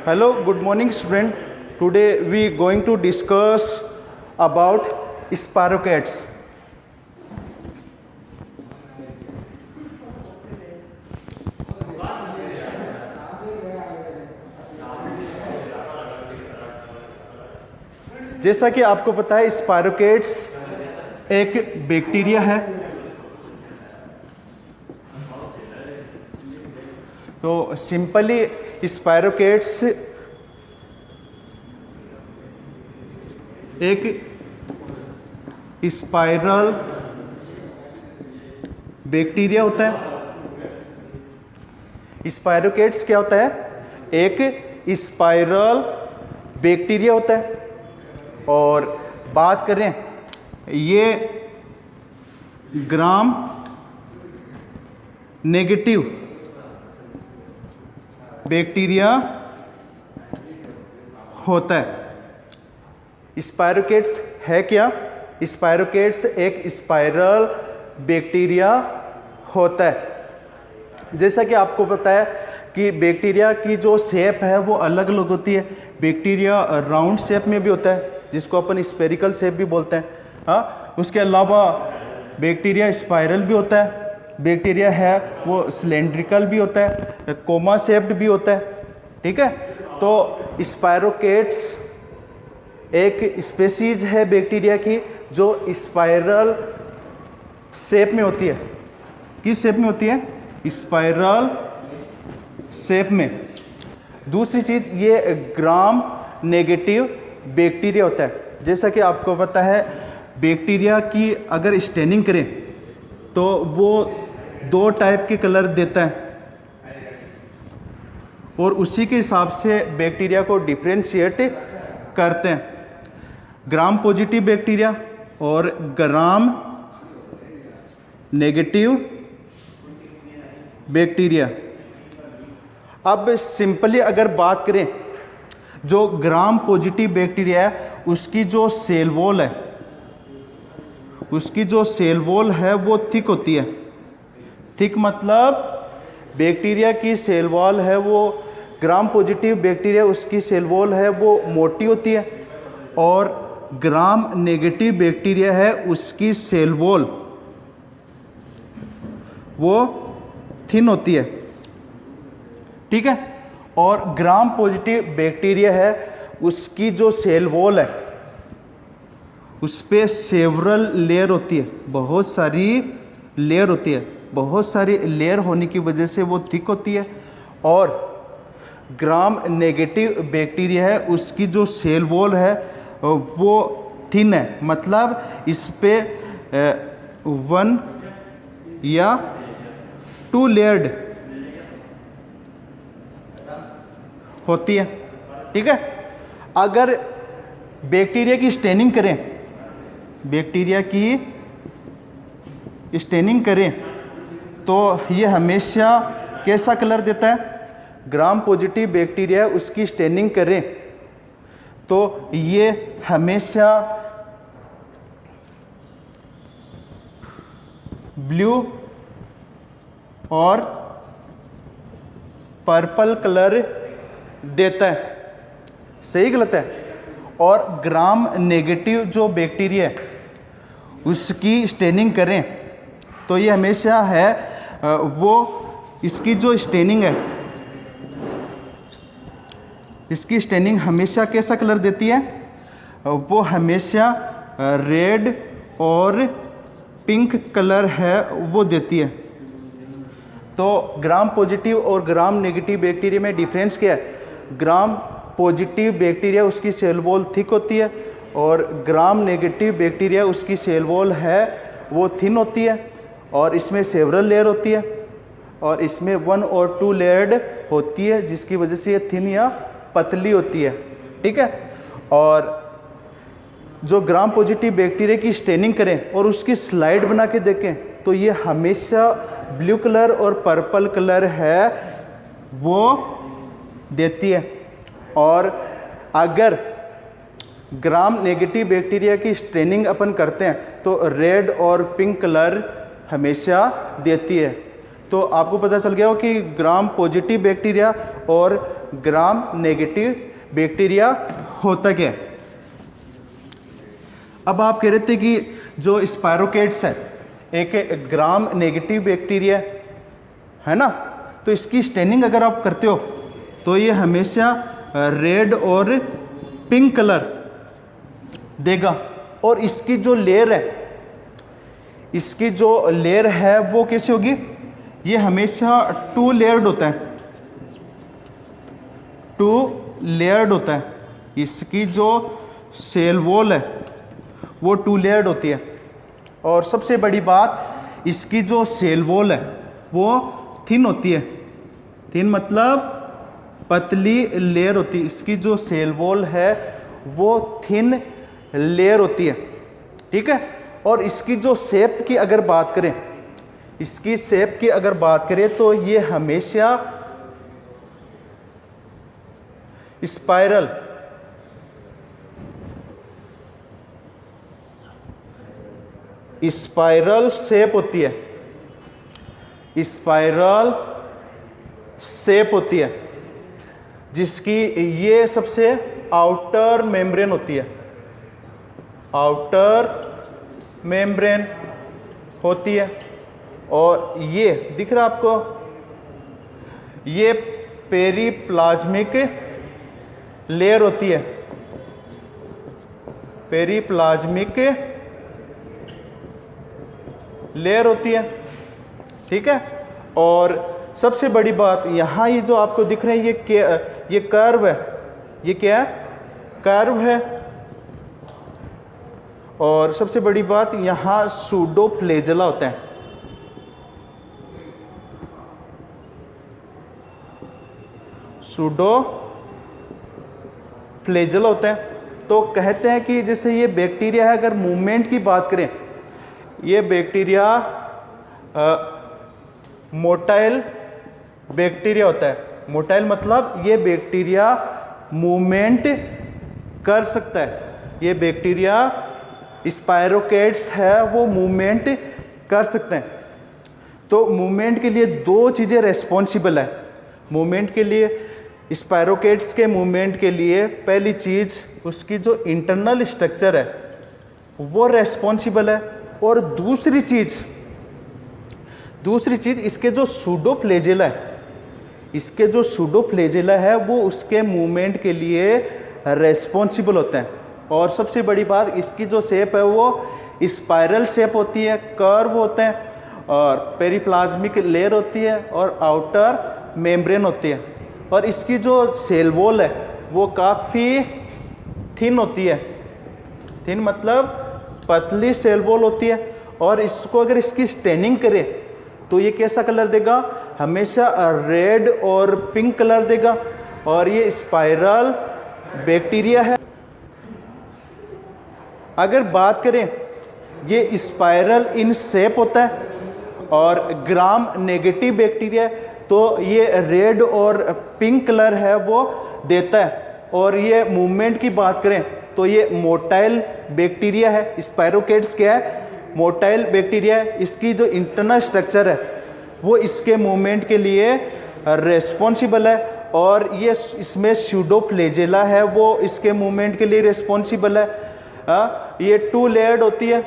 Hello, good morning student. Today we going to discuss about spirochetes. जैसा कि आपको पता है स्पायरोकेट्स एक बैक्टीरिया है। तो सिंपली स्पायरोकेट्स एक स्पाइरल बैक्टीरिया होता है। स्पायरोकेट्स क्या होता है? एक स्पाइरल बैक्टीरिया होता है। और बात करें ये ग्राम नेगेटिव बैक्टीरिया होता है। स्पायरोकेट्स है क्या? स्पायरोकेट्स एक स्पाइरल बैक्टीरिया होता है। जैसा कि आपको पता है कि बैक्टीरिया की जो शेप है वो अलग अलग होती है। बैक्टीरिया राउंड शेप में भी होता है जिसको अपन स्फेरिकल शेप भी बोलते हैं। हाँ, उसके अलावा बैक्टीरिया स्पाइरल भी होता है। बैक्टीरिया है वो सिलेंड्रिकल भी होता है, कोमा शेप्ड भी होता है। ठीक है, तो स्पायरोकेट्स एक स्पेसीज है बैक्टीरिया की जो स्पाइरल शेप में होती है। किस शेप में होती है? स्पाइरल शेप में। दूसरी चीज ये ग्राम नेगेटिव बैक्टीरिया होता है। जैसा कि आपको पता है बैक्टीरिया की अगर स्टेनिंग करें तो वो दो टाइप के कलर देता है और उसी के हिसाब से बैक्टीरिया को डिफ्रेंशिएट करते हैं। ग्राम पॉजिटिव बैक्टीरिया और ग्राम नेगेटिव बैक्टीरिया। अब सिंपली अगर बात करें, जो ग्राम पॉजिटिव बैक्टीरिया है उसकी जो सेल वॉल है, उसकी जो सेल वॉल है वो थिक होती है। थिक मतलब बैक्टीरिया की सेल वॉल है वो, ग्राम पॉजिटिव बैक्टीरिया उसकी सेल वॉल है वो मोटी होती है और ग्राम नेगेटिव बैक्टीरिया है उसकी सेल वॉल वो थिन होती है। ठीक है, और ग्राम पॉजिटिव बैक्टीरिया है उसकी जो सेल वॉल है उस पर सेवरल लेयर होती है, बहुत सारी लेयर होती है। बहुत सारी लेयर होने की वजह से वो थिक होती है। और ग्राम नेगेटिव बैक्टीरिया है उसकी जो सेल वॉल है वो थिन है, मतलब इस पे 1 या 2 लेयर्ड होती है। ठीक है, अगर बैक्टीरिया की स्टेनिंग करें, बैक्टीरिया की स्टेनिंग करें तो ये हमेशा कैसा कलर देता है? ग्राम पॉजिटिव बैक्टीरिया उसकी स्टेनिंग करें तो ये हमेशा ब्लू और पर्पल कलर देता है। सही गलत है? और ग्राम नेगेटिव जो बैक्टीरिया है उसकी स्टेनिंग करें तो ये हमेशा है वो इसकी जो स्टेनिंग है, इसकी स्टेनिंग हमेशा कैसा कलर देती है? वो हमेशा रेड और पिंक कलर है वो देती है। तो ग्राम पॉजिटिव और ग्राम नेगेटिव बैक्टीरिया में डिफरेंस क्या है? ग्राम पॉजिटिव बैक्टीरिया उसकी सेल वॉल थिक होती है और ग्राम नेगेटिव बैक्टीरिया उसकी सेल वॉल है वो थिन होती है और इसमें सेवरल लेयर होती है और इसमें 1 और 2 लेयर्ड होती है जिसकी वजह से ये थिन या पतली होती है। ठीक है, और जो ग्राम पॉजिटिव बैक्टीरिया की स्टेनिंग करें और उसकी स्लाइड बना के देखें तो ये हमेशा ब्लू कलर और पर्पल कलर है वो देती है। और अगर ग्राम नेगेटिव बैक्टीरिया की स्टेनिंग अपन करते हैं तो रेड और पिंक कलर हमेशा देती है। तो आपको पता चल गया हो कि ग्राम पॉजिटिव बैक्टीरिया और ग्राम नेगेटिव बैक्टीरिया होता क्या है। अब आप कह रहे थे कि जो स्पायरोकेट्स है एक ग्राम नेगेटिव बैक्टीरिया है ना, तो इसकी स्टेनिंग अगर आप करते हो तो ये हमेशा रेड और पिंक कलर देगा। और इसकी जो लेयर है, इसकी जो लेयर है वो कैसे होगी, ये हमेशा 2 लेयर्ड होता है, 2 लेयर्ड होता है। इसकी जो सेल वॉल है वो 2 लेयर्ड होती है। और सबसे बड़ी बात, इसकी जो सेल वॉल है वो थिन होती है। थिन मतलब पतली लेयर होती है। इसकी जो सेल वॉल है वो थिन लेयर होती है, ठीक है। और इसकी जो शेप की अगर बात करें, इसकी शेप की अगर बात करें तो ये हमेशा स्पाइरल शेप होती है, स्पाइरल शेप होती है, जिसकी ये सबसे आउटर मेम्ब्रेन होती है, आउटर मेम्ब्रेन होती है। और ये दिख रहा आपको, ये पेरीप्लाज्मिक लेयर होती है, पेरीप्लाज्मिक लेयर होती है, ठीक है। और सबसे बड़ी बात यहाँ ये जो आपको दिख रहे हैं ये कर्व है, ये क्या है, कर्व है। और सबसे बड़ी बात यहाँ सूडोफ्लेजेला होता है, सूडोफ्लेजेला होता है। तो कहते हैं कि जैसे ये बैक्टीरिया है, अगर मूवमेंट की बात करें, ये बैक्टीरिया मोटाइल बैक्टीरिया होता है। मोटाइल मतलब ये बैक्टीरिया मूवमेंट कर सकता है। ये बैक्टीरिया स्पायरोकेट्स है वो मूवमेंट कर सकते हैं। तो मूवमेंट के लिए 2 चीज़ें रेस्पॉन्सिबल है। मूवमेंट के लिए, स्पायरोकेट्स के मूवमेंट के लिए पहली चीज़ उसकी जो इंटरनल स्ट्रक्चर है वो रेस्पॉन्सिबल है। और दूसरी चीज़ इसके जो सूडोफ्लेजेला है, इसके जो सूडोफ्लेजेला है वो उसके मूवमेंट के लिए रेस्पॉन्सिबल होते हैं। और सबसे बड़ी बात, इसकी जो शेप है वो स्पाइरल शेप होती है, कर्व होते हैं, और पेरीप्लाज्मिक लेयर होती है और आउटर मेम्ब्रेन होती है। और इसकी जो सेल वॉल है वो काफ़ी थिन होती है। थिन मतलब पतली सेल वॉल होती है। और इसको अगर इसकी स्टेनिंग करें तो ये कैसा कलर देगा, हमेशा रेड और पिंक कलर देगा। और ये स्पाइरल बैक्टीरिया है। अगर बात करें, ये स्पाइरल इन शेप होता है और ग्राम नेगेटिव बैक्टीरिया है, तो ये रेड और पिंक कलर है वो देता है। और ये मूवमेंट की बात करें तो ये मोटाइल बैक्टीरिया है। स्पायरोकेट्स क्या है, मोटाइल बैक्टीरिया है। इसकी जो इंटरनल स्ट्रक्चर है वो इसके मूवमेंट के लिए रेस्पॉन्सिबल है। और ये इसमें सूडोफ्लेजेला है वो इसके मूवमेंट के लिए रेस्पॉन्सिबल है। ये 2 लेयर्ड होती है,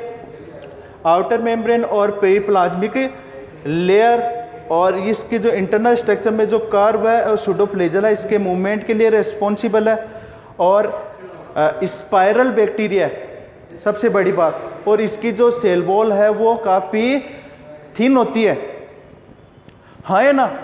आउटर मेम्ब्रेन और पेरीप्लाज्मिक लेयर। और इसके जो इंटरनल स्ट्रक्चर में जो कर्व है और सूडोफ्लेजेला इसके मूवमेंट के लिए रेस्पॉन्सिबल है। और स्पाइरल बैक्टीरिया है सबसे बड़ी बात। और इसकी जो सेल वॉल है वो काफ़ी थिन होती है, हाँ है ना।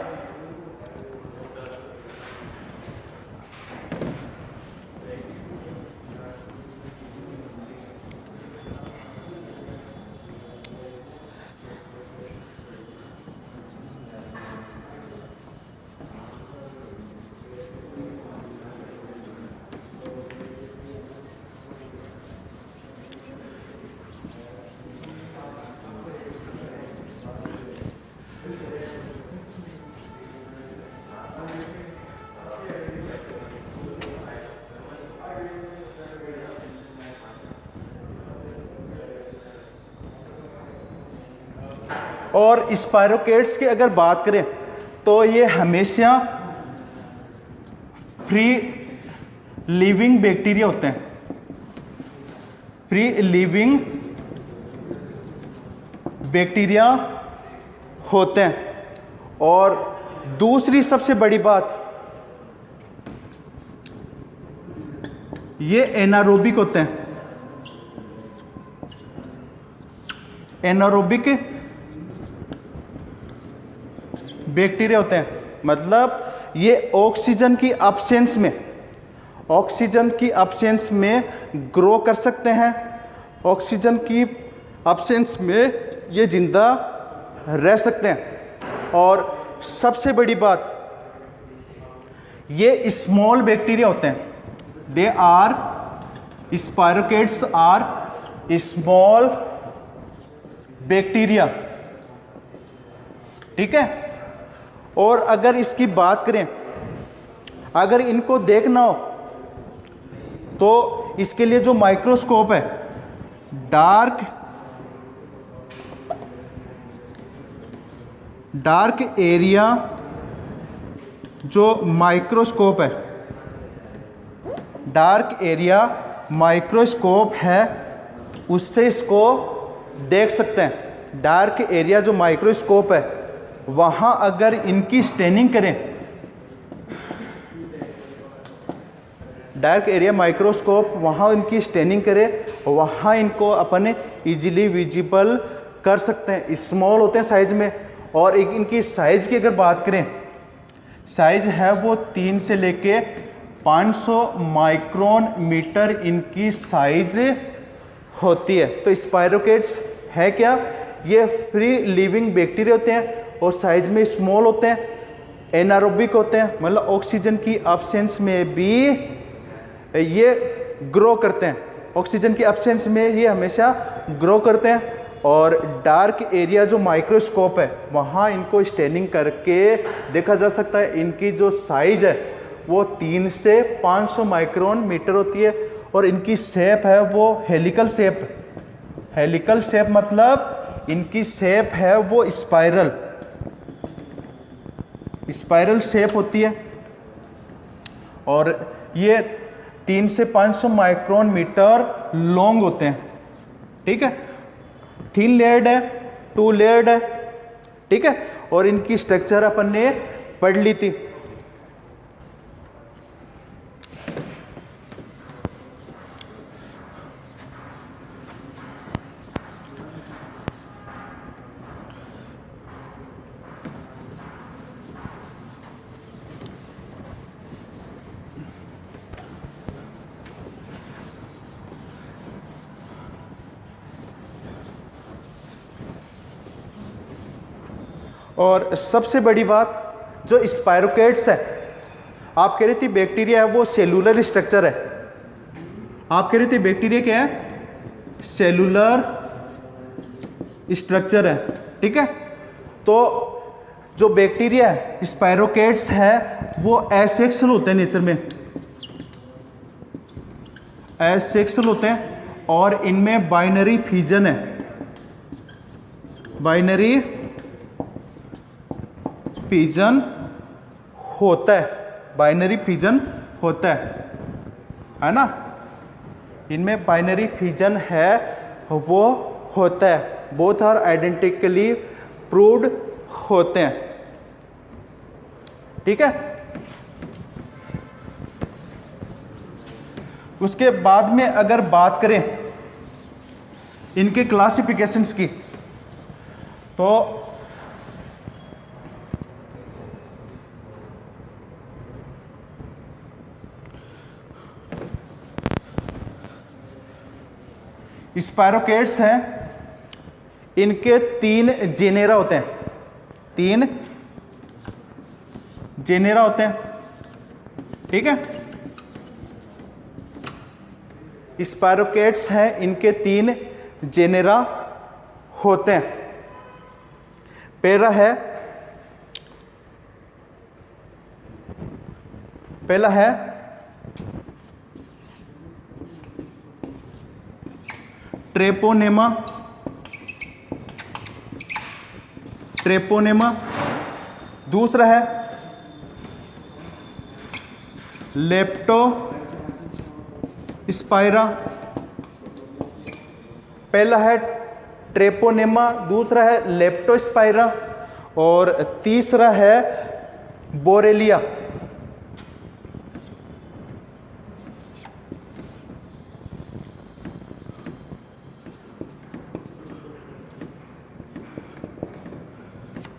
और स्पायरोकेट्स की अगर बात करें तो ये हमेशा फ्री लिविंग बैक्टीरिया होते हैं, फ्री लिविंग बैक्टीरिया होते हैं। और दूसरी सबसे बड़ी बात, ये एनारोबिक होते हैं, एनारोबिक बैक्टीरिया होते हैं। मतलब ये ऑक्सीजन की एब्सेंस में, ऑक्सीजन की एब्सेंस में ग्रो कर सकते हैं, ऑक्सीजन की एब्सेंस में ये जिंदा रह सकते हैं। और सबसे बड़ी बात, ये स्मॉल बैक्टीरिया होते हैं, they are spirochetes are small bacteria, ठीक है। और अगर इसकी बात करें, अगर इनको देखना हो तो इसके लिए जो माइक्रोस्कोप है, डार्क एरिया जो माइक्रोस्कोप है, डार्क एरिया माइक्रोस्कोप है, उससे इसको देख सकते हैं। डार्क एरिया जो माइक्रोस्कोप है, वहाँ अगर इनकी स्टेनिंग करें, डार्क एरिया माइक्रोस्कोप, वहाँ इनकी स्टेनिंग करें, वहाँ इनको अपन इजीली विजिबल कर सकते हैं। स्मॉल होते हैं साइज में। और एक इनकी साइज की अगर बात करें, साइज है वो 3 से लेके 500 माइक्रोन मीटर इनकी साइज होती है। तो स्पायरोकेट्स है क्या? ये फ्री लिविंग बैक्टीरिया होते हैं और साइज में स्मॉल होते हैं, एनारोबिक होते हैं, मतलब ऑक्सीजन की एब्सेंस में भी ये ग्रो करते हैं, ऑक्सीजन की एब्सेंस में ये हमेशा ग्रो करते हैं। और डार्क एरिया जो माइक्रोस्कोप है, वहाँ इनको स्टेनिंग करके देखा जा सकता है। इनकी जो साइज है वो 3 से 500 माइक्रोन मीटर होती है और इनकी शेप है वो हेलिकल शेप। हेलिकल शेप मतलब इनकी शेप है वो स्पाइरल शेप होती है। और ये 3 से 500 माइक्रोन मीटर लॉन्ग होते हैं, ठीक है। थिन लेयर्ड है, 2 लेयर्ड है, ठीक है। और इनकी स्ट्रक्चर अपन ने पढ़ ली थी। और सबसे बड़ी बात, जो स्पायरोकेट्स है, आप कह रही थी बैक्टीरिया है वो सेलुलर स्ट्रक्चर है। आप कह रही थी बैक्टीरिया क्या है? सेलुलर स्ट्रक्चर है, ठीक है। तो जो बैक्टीरिया है, स्पायरोकेट्स है, वो एसेक्सुअल होते हैं नेचर में, एसेक्सुअल होते हैं। और इनमें बाइनरी फिजन है, बाइनरी फिजन होता है, बाइनरी फिजन होता है ना। इनमें बाइनरी फिजन है वो होता है, बोथ आर आइडेंटिकली प्रूव्ड होते हैं, ठीक है। उसके बाद में अगर बात करें इनके क्लासिफिकेशंस की, तो स्पायरोकेट्स हैं, इनके 3 जेनेरा होते हैं, 3 जेनेरा होते हैं, ठीक है। स्पायरोकेट्स हैं, इनके 3 जेनेरा होते हैं। पहला है ट्रेपोनेमा, ट्रेपोनेमा। दूसरा है लेप्टोस्पाइरा, पहला है ट्रेपोनेमा, दूसरा है लेप्टोस्पाइरा और तीसरा है बोरेलिया।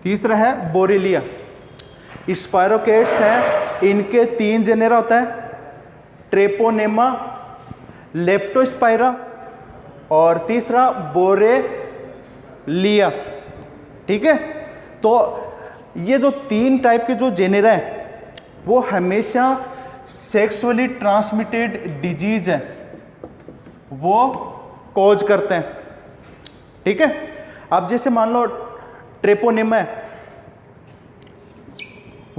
तीसरा है बोरेलिया। स्पाइरोकेट्स हैं, इनके 3 जेनेरा होता है, ट्रेपोनेमा, लेप्टोस्पाइरा और तीसरा बोरेलिया। ठीक है, तो ये जो 3 टाइप के जो जेनेरा हैं वो हमेशा सेक्सुअली ट्रांसमिटेड डिजीज है वो कॉज करते हैं। ठीक है, अब जैसे मान लो ट्रेपोनेमा है,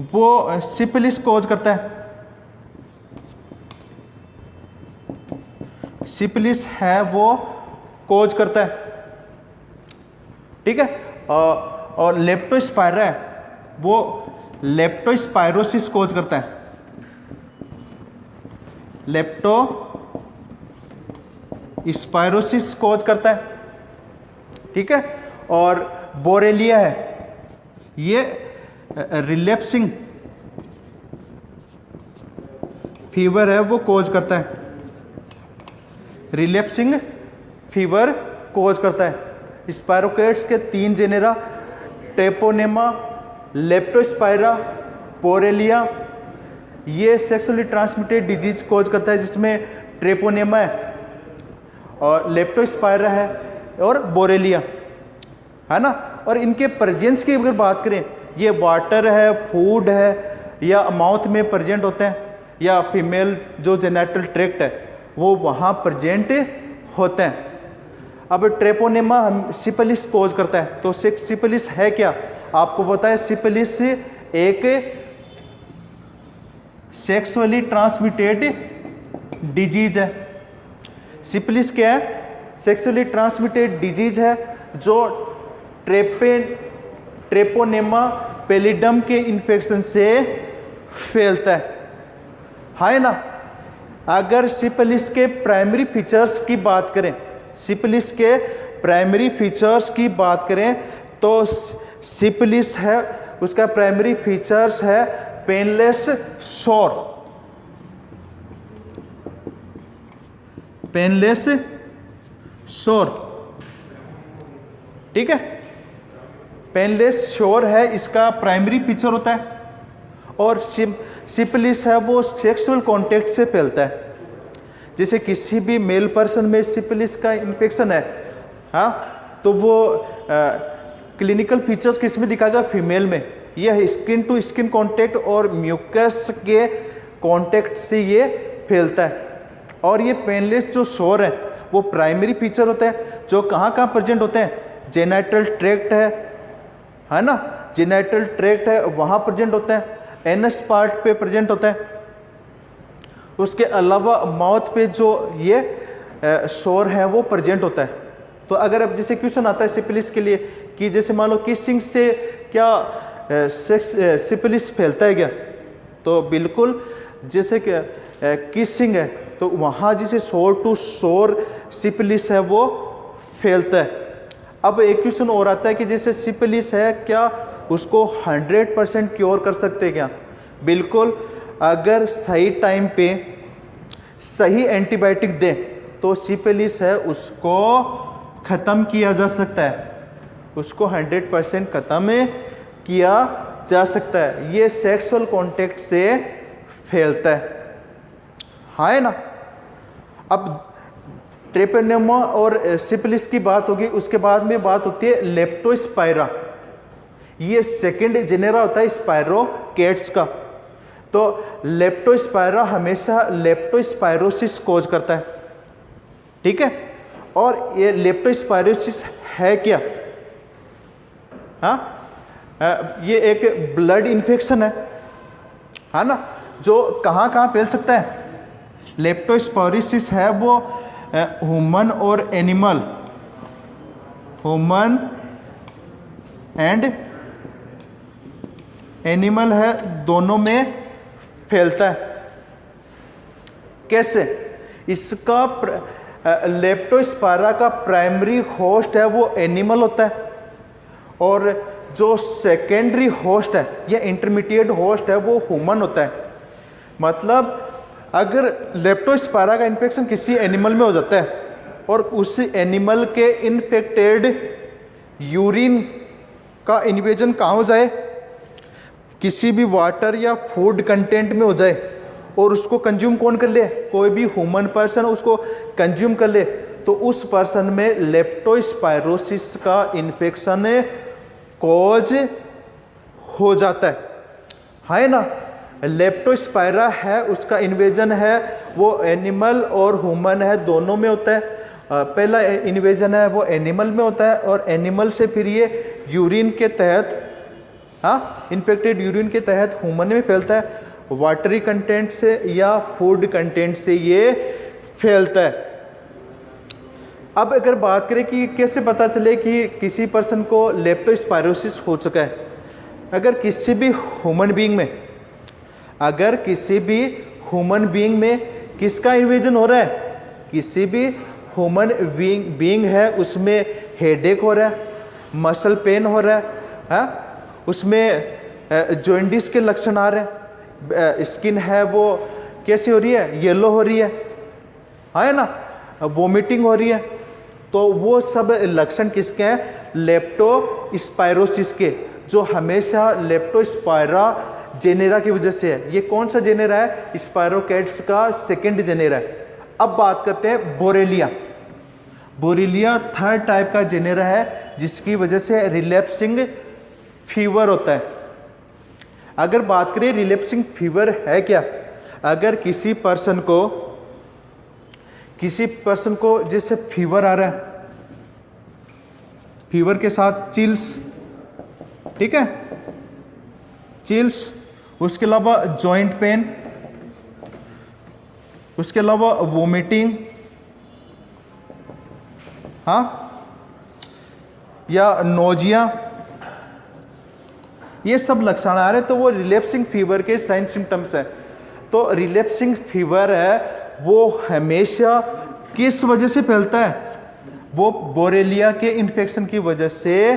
वो सिफिलिस कॉज करता है, सिफिलिस है वो कॉज करता है। ठीक है, और लेप्टोस्पाइरा है वो लेप्टोस्पाइरोसिस कॉज करता है, लेप्टोस्पाइरोसिस कॉज करता है। ठीक है, और बोरेलिया है ये रिलैप्सिंग फीवर है वो कॉज करता है, रिलैप्सिंग फीवर कॉज करता है। स्पाइरोकेट्स के 3 जेनेरा ट्रेपोनेमा, लेप्टोस्पाइरा, बोरेलिया, ये सेक्सुअली ट्रांसमिटेड डिजीज कॉज करता है, जिसमें ट्रेपोनेमा है और लेप्टोस्पाइरा है और बोरेलिया है ना। और इनके प्रेजेंस की अगर बात करें, ये वाटर है, फूड है या माउथ में प्रेजेंट होते हैं, या फीमेल जो जेनेटल ट्रैक्ट है वो वहाँ प्रेजेंट होते हैं। अब ट्रेपोनेमा सिफिलिस कॉज करता है, तो सिफिलिस है क्या आपको पता है? सिफिलिस एक सेक्सुअली ट्रांसमिटेड डिजीज है। सिफिलिस क्या है? सेक्सुअली ट्रांसमिटेड डिजीज है जो ट्रेपोनेमा पेलिडम के इन्फेक्शन से फैलता है ना। अगर सिफिलिस के प्राइमरी फीचर्स की बात करें, सिफिलिस के प्राइमरी फीचर्स की बात करें तो सिफिलिस है, उसका प्राइमरी फीचर्स है पेनलेस सोर, पेनलेस सोर। ठीक है, पेनलेस सोर है इसका प्राइमरी फीचर होता है। और सिफिलिस है वो सेक्सुअल कांटेक्ट से फैलता है। जैसे किसी भी मेल पर्सन में सिफिलिस का इन्फेक्शन है, हाँ, तो वो क्लिनिकल फीचर्स किस में दिखाएगा? फीमेल में। यह स्किन टू स्किन कांटेक्ट और म्यूकस के कांटेक्ट से ये फैलता है। और ये पेनलेस जो सोर है वो प्राइमरी फीचर होते हैं जो कहाँ प्रेजेंट होते हैं? जेनाइटल ट्रैक्ट है ना, जेनाइटल ट्रैक्ट है वहाँ प्रेजेंट होता है, एनस पार्ट पे प्रेजेंट होता है। उसके अलावा माउथ पे जो ये सोर है वो प्रेजेंट होता है। तो अगर अब जैसे क्वेश्चन आता है सिफिलिस के लिए कि जैसे मान लो किसिंग से क्या सिफिलिस फैलता है क्या? तो बिल्कुल, जैसे कि किसिंग है तो वहाँ जैसे सोर टू सोर सिफिलिस है वो फैलता है। अब एक क्वेश्चन और आता है कि जैसे सिफिलिस है क्या उसको 100% क्योर कर सकते हैं क्या? बिल्कुल, अगर सही टाइम पे सही एंटीबायोटिक दें तो सिफिलिस है उसको ख़त्म किया जा सकता है, उसको 100% ख़त्म किया जा सकता है। ये सेक्सुअल कांटेक्ट से फैलता है ना। अब ट्रेपोनेमा और सिफिलिस की बात होगी, उसके बाद में बात होती है लेप्टोस्पाइरा। ये सेकंड जेनेरा होता है स्पाइरोकेट्स का। तो लेप्टोस्पाइरा हमेशा लेप्टोस्पाइरोसिस कॉज करता है। ठीक है, और ये लेप्टोस्पाइरोसिस है क्या? हाँ, ये एक ब्लड इन्फेक्शन है ना, जो कहाँ फैल सकता है? लेप्टोस्पाइरोसिस है वो ह्यूमन और एनिमल, ह्यूमन एंड एनिमल है दोनों में फैलता कैसे? इसका लेप्टोस्पायरा का प्राइमरी होस्ट है वो एनिमल होता है, और जो सेकेंडरी होस्ट है या इंटरमीडिएट होस्ट है वो ह्यूमन होता है। मतलब अगर लेप्टोस्पायरा का इन्फेक्शन किसी एनिमल में हो जाता है और उस एनिमल के इन्फेक्टेड यूरिन का इन्वेजन कहाँ हो जाए, किसी भी वाटर या फूड कंटेंट में हो जाए, और उसको कंज्यूम कौन कर ले, कोई भी ह्यूमन पर्सन उसको कंज्यूम कर ले, तो उस पर्सन में लेप्टोस्पायरोसिस का इन्फेक्शन कॉज हो जाता है ना। लेप्टोस्पायरा है, उसका इन्वेजन है वो एनिमल और ह्यूमन है, दोनों में होता है। पहला इन्वेजन है वो एनिमल में होता है, और एनिमल से फिर ये यूरिन के तहत, इन्फेक्टेड यूरिन के तहत ह्यूमन में फैलता है, वाटरी कंटेंट से या फूड कंटेंट से ये फैलता है। अब अगर बात करें कि कैसे पता चले कि किसी पर्सन को लेप्टोस्पायरोसिस हो चुका है, अगर किसी भी ह्यूमन बीइंग में किसका इन्वेजन हो रहा है, किसी भी ह्यूमन बीइंग है उसमें हेडेक हो रहा है, मसल पेन हो रहा है, उसमें जॉइंटिस के लक्षण आ रहे हैं, स्किन है वो कैसी हो रही है, येलो हो रही है ना, वोमिटिंग हो रही है, तो वो सब लक्षण किसके हैं, लेप्टोस्पायरोसिस के, जो हमेशा लेप्टोस्पायरा जेनेरा की वजह से है। ये कौन सा जेनेरा है, स्पायरोकेट्स का सेकेंड जेनेरा है। अब बात करते हैं बोरेलिया थर्ड टाइप का जेनेरा है, जिसकी वजह से रिलैप्सिंग फीवर होता है। अगर बात करें रिलैप्सिंग फीवर है क्या, अगर किसी पर्सन को जैसे फीवर आ रहा है, फीवर के साथ चिल्स, ठीक है, चिल्स, उसके अलावा जॉइंट पेन, उसके अलावा वोमिटिंग, या नोजिया, ये सब लक्षण आ रहे हैं, तो वो रिलैप्सिंग फीवर के साइन सिम्टम्स है। तो रिलैप्सिंग फीवर है वो हमेशा किस वजह से फैलता है, वो बोरेलिया के इन्फेक्शन की वजह से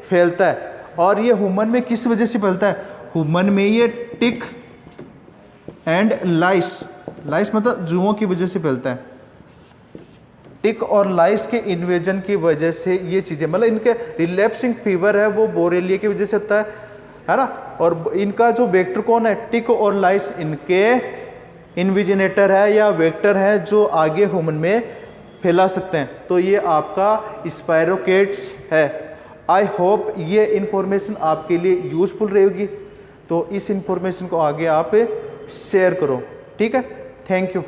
फैलता है। और ये ह्यूमन में किस वजह से फैलता है, ह्यूमन में ये टिक एंड लाइस मतलब जुओं की वजह से फैलता है। टिक और लाइस के इन्वेजन की वजह से ये चीज़ें, मतलब इनके रिलैप्सिंग फीवर है वो बोरेलिया की वजह से होता है ना। और इनका जो वेक्टर कौन है, टिक और लाइस इनके इन्विजिनेटर है या वेक्टर है जो आगे ह्यूमन में फैला सकते हैं। तो ये आपका स्पायरोकेट्स है। आई होप ये इन्फॉर्मेशन आपके लिए यूजफुल रहेगी, तो इस इन्फॉर्मेशन को आगे आप शेयर करो, ठीक है। Thank you.